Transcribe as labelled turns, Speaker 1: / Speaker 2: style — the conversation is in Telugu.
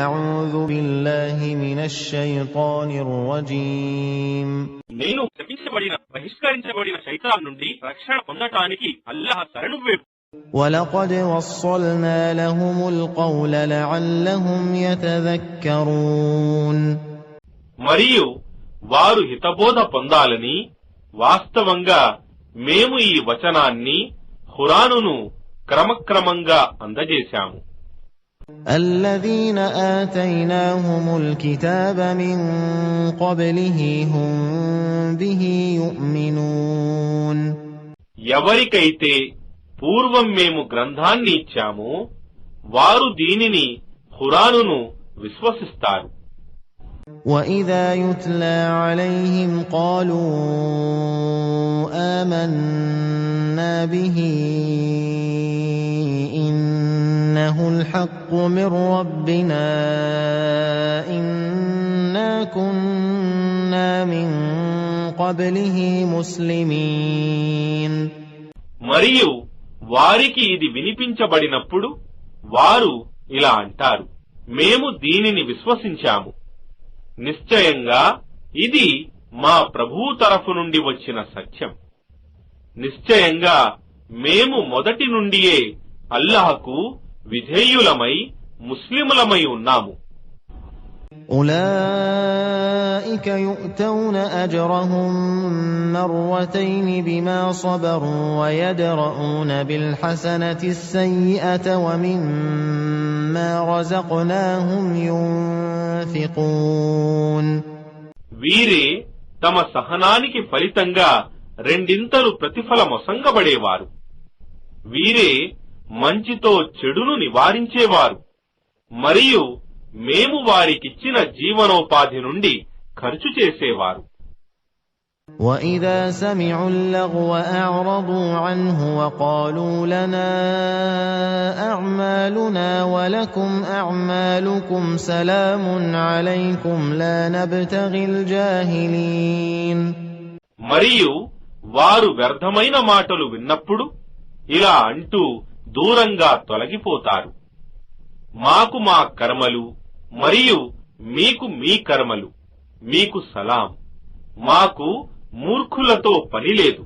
Speaker 1: أعوذ بالله من الشيطان الرجيم
Speaker 2: నేను శపించబడిన బహిష్కరించబడిన శైతాన్ నుండి రక్షణ పొందటానికి అల్లాహ్ శరణు వేడు.
Speaker 1: ولقد وصلنا لهم القول لعلهم يتذكرون
Speaker 3: మరియు వారు హితబోధ పొందాలని వాస్తవంగా మేము ఈ వచనాన్ని ఖురానును క్రమక్రమంగా అందజేశాము.
Speaker 1: الذين آتيناهم الكتاب من قبله هم به يؤمنون
Speaker 3: ఎవరికైతే పూర్వం మేము గ్రంథాన్ని ఇచ్చామో వారు దీనిని ఖురానును విశ్వసిస్తారు.
Speaker 1: وَإِذَا يُتْلَى عَلَيْهِمْ قَالُوا آمَنَّا بِهِ إِنَّهُ الْحَقُّ مِنْ رَبِّنَا إِنَّا كُنَّا مِنْ قَبْلِهِ مُسْلِمِينَ
Speaker 3: మరియు వారికి ఇది వినిపించబడినప్పుడు వారు ఇలా అంటారు, మేము దీనిని విశ్వసించాము, నిశ్చయంగా ఇది మా ప్రభువు తరఫు నుండి వచ్చిన సత్యం, నిశ్చయంగా మేము మొదటి నుండియే అల్లాహకు విధేయులమై ముస్లిములమై ఉన్నాము.
Speaker 1: أولئك يؤتون أجرهم مرتين بما صبروا ويدرؤون بالحسنة السيئة ومما رزقناهم ينفقون
Speaker 3: వీరే తమ సహనానికి ఫలితంగా రెండింతలు ప్రతిఫలమొసంగబడేవారు. వీరే మంచితో చెడును నివారించేవారు మరియు మేము వారికిచ్చిన జీవనోపాధి నుండి ఖర్చు చేసేవారు.
Speaker 1: وَإِذَا سَمِعُوا اللَّغْوَ أَعْرَضُوا عَنْهُ وَقَالُوا لَنَا أَعْمَالُنَا وَلَكُمْ أَعْمَالُكُمْ سَلَامٌ عَلَيْكُمْ لَا نَبْتَغِي الْجَاهِلِينَ
Speaker 3: మరియు వారు వ్యర్థమైన మాటలు విన్నప్పుడు ఇలా అంటూ దూరంగా తొలగిపోతారు, మాకు మా కర్మలు మరియు మీకు మీ కర్మలు, మీకు సలాం, మాకు మూర్ఖులతో పనిలేదు.